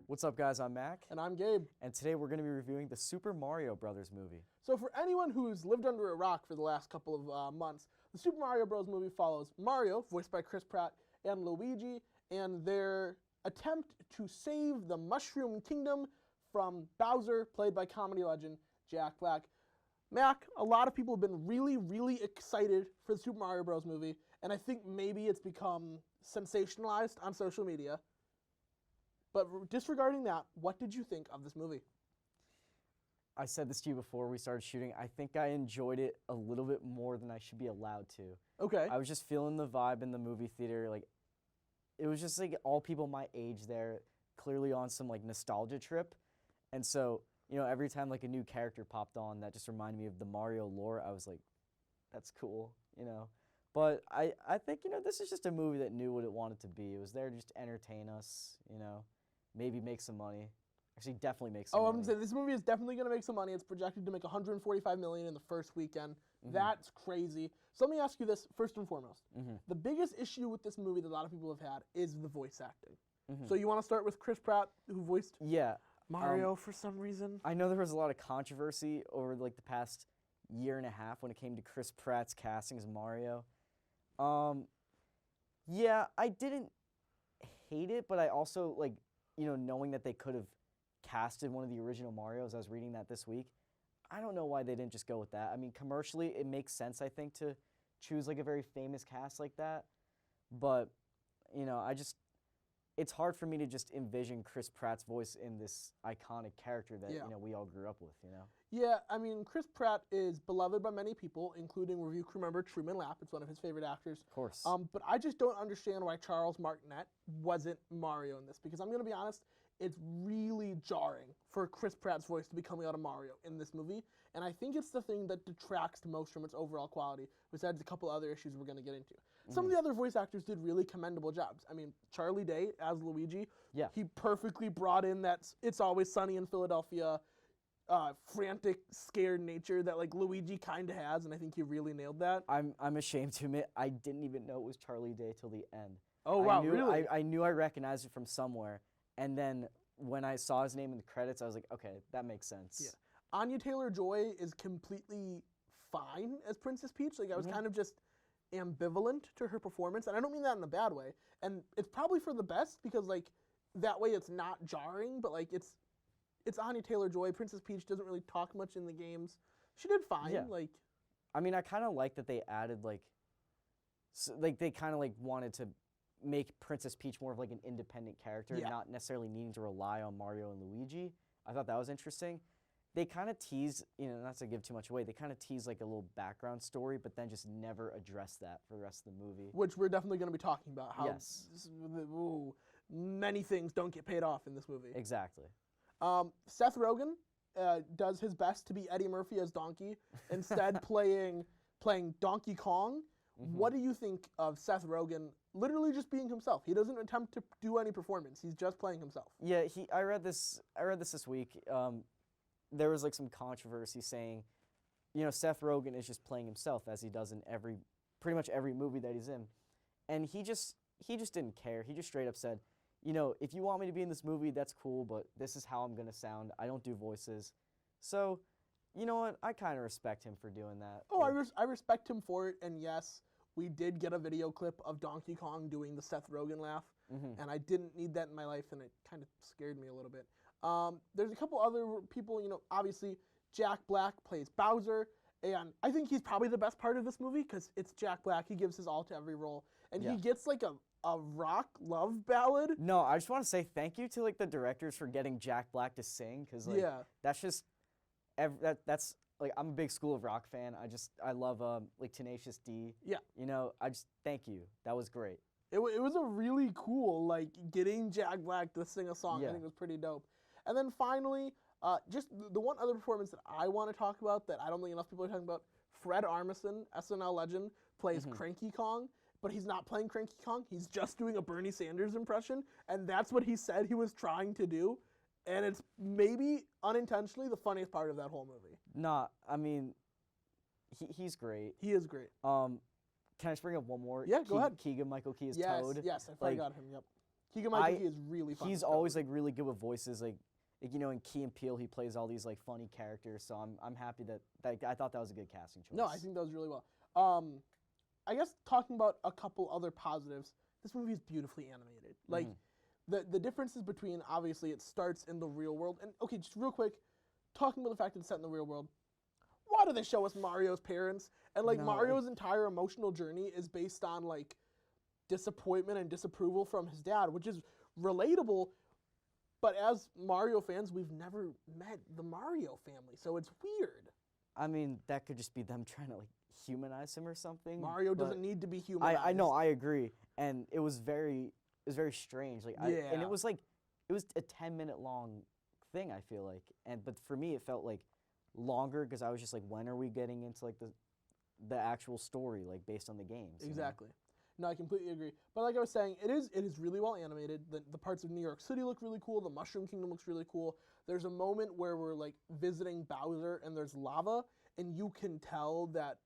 What's up, guys? I'm Mac. And I'm Gabe. And today we're going to be reviewing the Super Mario Brothers movie. So for anyone who's lived under a rock for the last couple of months, the Super Mario Bros. Movie follows Mario, voiced by Chris Pratt, and Luigi, and their attempt to save the Mushroom Kingdom from Bowser, played by comedy legend Jack Black. Mac, a lot of people have been really excited for the Super Mario Bros. Movie, and I think maybe it's become sensationalized on social media. But disregarding that, what did you think of this movie? I said this to you before we started shooting. I think I enjoyed it a little bit more than I should be allowed to. Okay. I was just feeling the vibe in the movie theater. Like, it was just like all people my age there, clearly on some like nostalgia trip. And so, you know, every time like a new character popped on that just reminded me of the Mario lore, I was like, that's cool, you know. But I think, you know, this is just a movie that knew what it wanted to be. It was there to just entertain us, you know. Maybe make some money. Actually, definitely make some money. I'm going to say, this movie is definitely going to make some money. It's projected to make $145 million in the first weekend. Mm-hmm. That's crazy. So let me ask you this first and foremost. Mm-hmm. The biggest issue with this movie that a lot of people have had is the voice acting. Mm-hmm. So you want to start with Chris Pratt, who voiced Mario for some reason? I know there was a lot of controversy over like the past year and a half when it came to Chris Pratt's casting as Mario. Yeah, I didn't hate it, but I also, like, you know, knowing that they could have casted one of the original Marios, I was reading that this week, I don't know why they didn't just go with that. I mean, commercially, it makes sense, I think, to choose, like, a very famous cast like that. But, you know, it's hard for me to just envision Chris Pratt's voice in this iconic character that, you know, we all grew up with, you know? Yeah, I mean, Chris Pratt is beloved by many people, including review crew member Truman Lapp. It's one of his favorite actors. Of course. But I just don't understand why Charles Martinet wasn't Mario in this, because I'm going to be honest, it's really jarring for Chris Pratt's voice to be coming out of Mario in this movie, and I think it's the thing that detracts the most from its overall quality, besides a couple other issues we're going to get into. Some of the other voice actors did really commendable jobs. I mean, Charlie Day as Luigi, he perfectly brought in that It's Always Sunny in Philadelphia frantic, scared nature that like Luigi kind of has, and I think he really nailed that. I'm ashamed to admit I didn't even know it was Charlie Day till the end. Oh wow, really? I knew I recognized it from somewhere, and then when I saw his name in the credits, I was like, okay, that makes sense. Yeah, Anya Taylor-Joy is completely fine as Princess Peach. Like I was kind of just ambivalent to her performance, and I don't mean that in a bad way. And it's probably for the best because like that way it's not jarring, but like it's Anya Taylor-Joy. Princess Peach doesn't really talk much in the games. She did fine. Yeah. Like, I mean, I kind of like that they added they kind of like wanted to make Princess Peach more of like an independent character, not necessarily needing to rely on Mario and Luigi. I thought that was interesting. They kind of tease, you know, not to give too much away, they kind of tease like a little background story, but then just never address that for the rest of the movie. Which we're definitely going to be talking about. How many things don't get paid off in this movie. Exactly. Seth Rogen does his best to be Eddie Murphy as Donkey, instead playing Donkey Kong. What do you think of Seth Rogen literally just being himself? He doesn't attempt to do any performance. He's just playing himself. Yeah, I read this week. There was like some controversy saying, you know, Seth Rogen is just playing himself as he does in pretty much every movie that he's in. And he just didn't care. He just straight up said, you know, if you want me to be in this movie, that's cool, but this is how I'm going to sound. I don't do voices. So, you know what? I kind of respect him for doing that. Oh, I respect him for it, and yes, we did get a video clip of Donkey Kong doing the Seth Rogen laugh, and I didn't need that in my life, and it kind of scared me a little bit. There's a couple other people, you know, obviously Jack Black plays Bowser, and I think he's probably the best part of this movie because it's Jack Black. He gives his all to every role, and he gets like a rock love ballad. No, I just want to say thank you to like the directors for getting Jack Black to sing, because like that's just that's like, I'm a big School of Rock fan. I love like Tenacious D. Yeah. You know, thank you. That was great. It was a really cool, like, getting Jack Black to sing a song. I think it was pretty dope. And then finally, just the one other performance that I want to talk about that I don't think enough people are talking about, Fred Armisen, SNL legend, plays Cranky Kong, but he's not playing Cranky Kong. He's just doing a Bernie Sanders impression, and that's what he said he was trying to do. And it's maybe unintentionally the funniest part of that whole movie. Nah, I mean, he's great. He is great. can I just bring up one more? Yeah, go ahead. Keegan-Michael Key is Yes, Toad. yes, I Like, forgot him. Yep. Keegan-Michael Key is really fun. He's always like really good with voices. Like you know, in Key and Peele, he plays all these like funny characters. So I'm happy that I thought that was a good casting choice. No, I think that was really well. I guess talking about a couple other positives, this movie is beautifully animated. Like, the differences between, obviously, it starts in the real world. And, okay, just real quick, talking about the fact that it's set in the real world, why do they show us Mario's parents? And, like, Mario's entire emotional journey is based on, like, disappointment and disapproval from his dad, which is relatable. But as Mario fans, we've never met the Mario family, so it's weird. I mean, that could just be them trying to like humanize him or something. Mario doesn't need to be humanized. I know, I agree, and it was very strange. Like, and it was a 10-minute long thing. I feel like, but for me, it felt like longer because I was just like, when are we getting into like the actual story, like based on the games? Exactly. No, I completely agree. But like I was saying, it is really well animated. The parts of New York City look really cool. The Mushroom Kingdom looks really cool. There's a moment where we're like visiting Bowser and there's lava, and you can tell that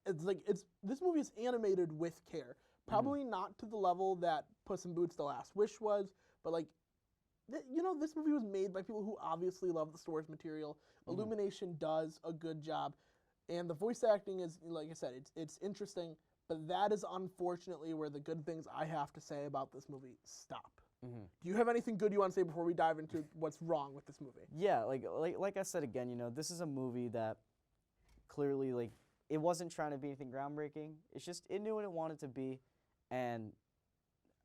this movie is animated with care. Probably not to the level that Puss in Boots: The Last Wish was, but like this movie was made by people who obviously love the source material. Illumination does a good job, and the voice acting is, like I said, it's interesting. But that is unfortunately where the good things I have to say about this movie stop. Do you have anything good you want to say before we dive into what's wrong with this movie? Yeah, like I said again, this is a movie that clearly like it wasn't trying to be anything groundbreaking. It's just it knew what it wanted to be, and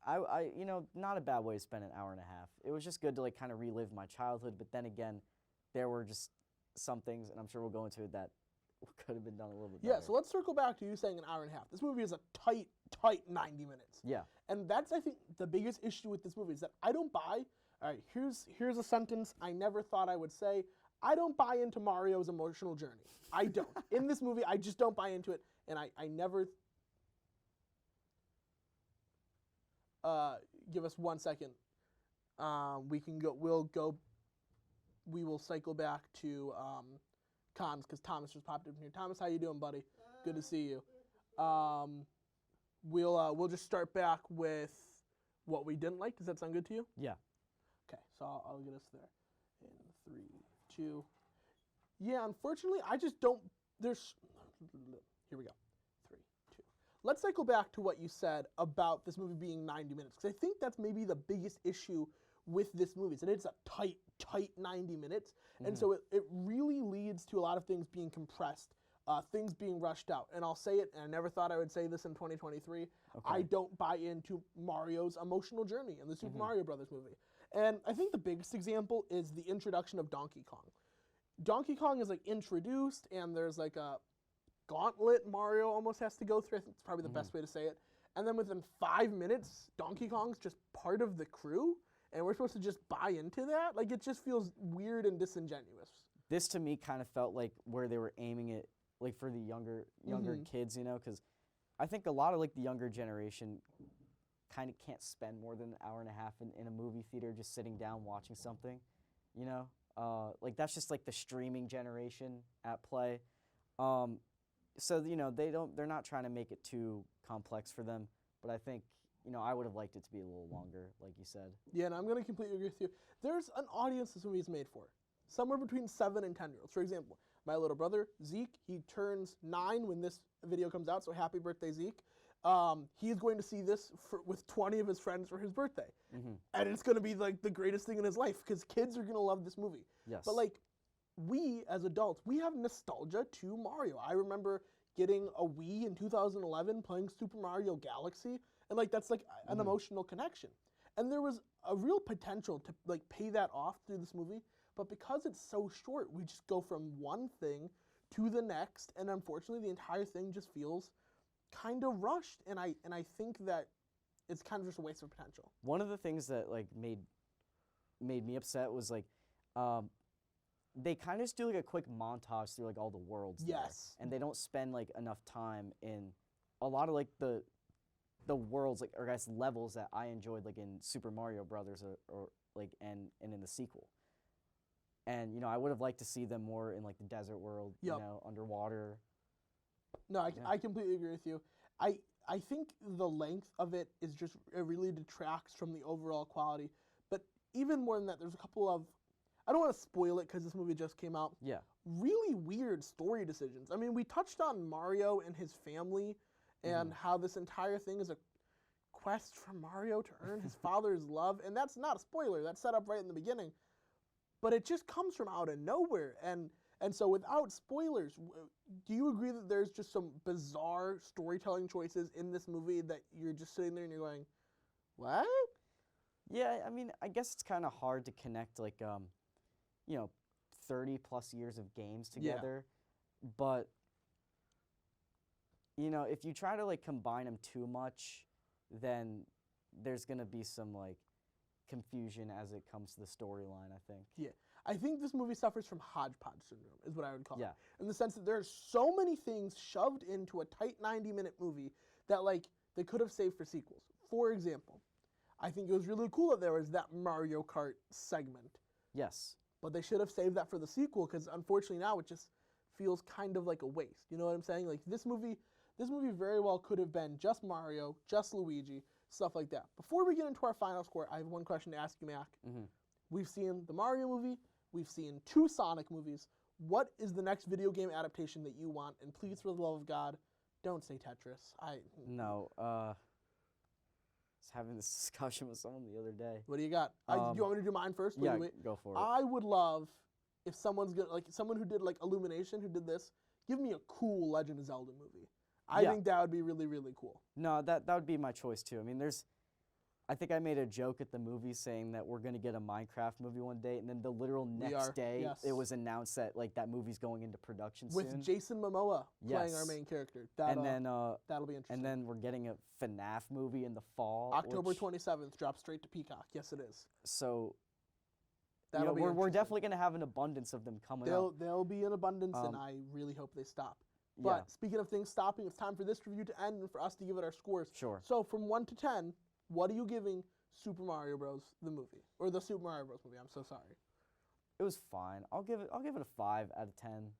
I not a bad way to spend an hour and a half. It was just good to like kind of relive my childhood. But then again, there were just some things, and I'm sure we'll go into it that could have been done a little bit better. Yeah, so let's circle back to you saying an hour and a half. This movie is a tight 90 minutes. Yeah. And that's, I think, the biggest issue with this movie is that I don't buy, all right, here's a sentence I never thought I would say. I don't buy into Mario's emotional journey. I don't. In this movie, I just don't buy into it, and I never, give us 1 second. We will cycle back to, Cons, because Thomas just popped in here. Thomas, how you doing, buddy? Good to see you. We'll just start back with what we didn't like. Does that sound good to you? Yeah. Okay, so I'll get us there in 3, 2. Yeah, unfortunately, I just don't. Here we go. 3, 2. Let's cycle back to what you said about this movie being 90 minutes, because I think that's maybe the biggest issue with this movie. Is that it's a tight 90 minutes. And so it really leads to a lot of things being compressed, things being rushed out. And I'll say it, and I never thought I would say this in 2023, I don't buy into Mario's emotional journey in the Super Mario Brothers movie. And I think the biggest example is the introduction of Donkey Kong. Donkey Kong is like introduced, and there's like a gauntlet Mario almost has to go through. I think it's probably the best way to say it. And then within 5 minutes, Donkey Kong's just part of the crew. And we're supposed to just buy into that? Like, it just feels weird and disingenuous. This, to me, kind of felt like where they were aiming it, like, for the younger kids, because I think a lot of, like, the younger generation kind of can't spend more than an hour and a half in a movie theater just sitting down watching something, Like, that's just, like, the streaming generation at play. So, they're not trying to make it too complex for them, but I think I would have liked it to be a little longer, like you said. Yeah, and I'm going to completely agree with you. There's an audience this movie is made for. Somewhere between 7 and 10-year-olds. For example, my little brother, Zeke, he turns 9 when this video comes out, so happy birthday, Zeke. He is going to see this with 20 of his friends for his birthday. And it's going to be, like, the greatest thing in his life, because kids are going to love this movie. Yes. But, like, we, as adults, we have nostalgia to Mario. I remember getting a Wii in 2011, playing Super Mario Galaxy, and, like, that's, like, an emotional connection. And there was a real potential to, like, pay that off through this movie, but because it's so short, we just go from one thing to the next, and unfortunately, the entire thing just feels kind of rushed, and I think that it's kind of just a waste of potential. One of the things that, like, made me upset was, like, they kind of just do, like, a quick montage through, like, all the worlds there, and they don't spend, like, enough time in a lot of, like, the worlds, like, or I guess levels that I enjoyed, like in Super Mario Brothers or like and in the sequel. And I would have liked to see them more in like the desert world, underwater. No, I completely agree with you. I I think the length of it is just, it really detracts from the overall quality. But even more than that, there's a couple of, I don't want to spoil it because this movie just came out, Yeah. really weird story decisions. I mean, we touched on Mario and his family and how this entire thing is a quest for Mario to earn his father's love. And that's not a spoiler, that's set up right in the beginning. But it just comes from out of nowhere. And so without spoilers, do you agree that there's just some bizarre storytelling choices in this movie that you're just sitting there and you're going, what? Yeah, I mean, I guess it's kind of hard to connect, like, 30 plus years of games Yeah. together. But, if you try to, like, combine them too much, then there's going to be some, like, confusion as it comes to the storyline, I think. Yeah. I think this movie suffers from hodgepodge syndrome, is what I would call Yeah. it. In the sense that there are so many things shoved into a tight 90-minute movie that, like, they could have saved for sequels. For example, I think it was really cool that there was that Mario Kart segment. Yes. But they should have saved that for the sequel, because unfortunately now it just feels kind of like a waste. You know what I'm saying? Like, this movie very well could have been just Mario, just Luigi, stuff like that. Before we get into our final score, I have one question to ask you, Mac. We've seen the Mario movie. We've seen 2 Sonic movies. What is the next video game adaptation that you want? And please, for the love of God, don't say Tetris. No. I was having this discussion with someone the other day. What do you got? Do you want me to do mine first? Yeah, Wait. go for it. I would love if someone who did like Illumination, who did this, give me a cool Legend of Zelda movie. I think that would be really, really cool. No, that would be my choice too. I mean, I think I made a joke at the movie saying that we're going to get a Minecraft movie one day, and then the literal next day, yes. it was announced that, like, that movie's going into production With soon. Jason Momoa playing our Yes. main character. And then, that'll be interesting. and then we're getting a FNAF movie in the fall. October which- 27th, drops straight to Peacock. Yes, it is. So, That'll be we're interesting. definitely going to have an abundance of them coming up. They'll be in abundance, and I really hope they stop. But speaking of things stopping, it's time for this review to end and for us to give it our scores. Sure. So from 1 to 10, what are you giving Super Mario Bros. The movie, or the Super Mario Bros. Movie? I'm so sorry. It was fine. I'll give it a 5 out of 10.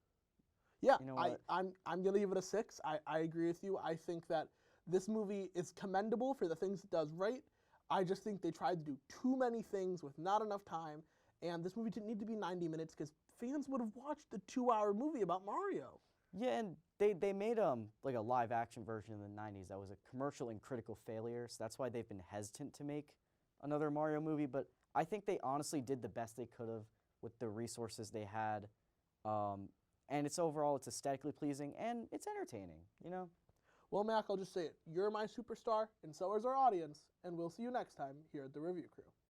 Yeah, You know what? I'm gonna give it a 6. I agree with you. I think that this movie is commendable for the things it does right. I just think they tried to do too many things with not enough time, and this movie didn't need to be 90 minutes because fans would have watched the 2-hour movie about Mario. Yeah, and they made like a live action version in the 90s that was a commercial and critical failure, so that's why they've been hesitant to make another Mario movie, but I think they honestly did the best they could have with the resources they had. And it's aesthetically pleasing and it's entertaining, Well, Mac, I'll just say it. You're my superstar, and so is our audience, and we'll see you next time here at The Review Crew.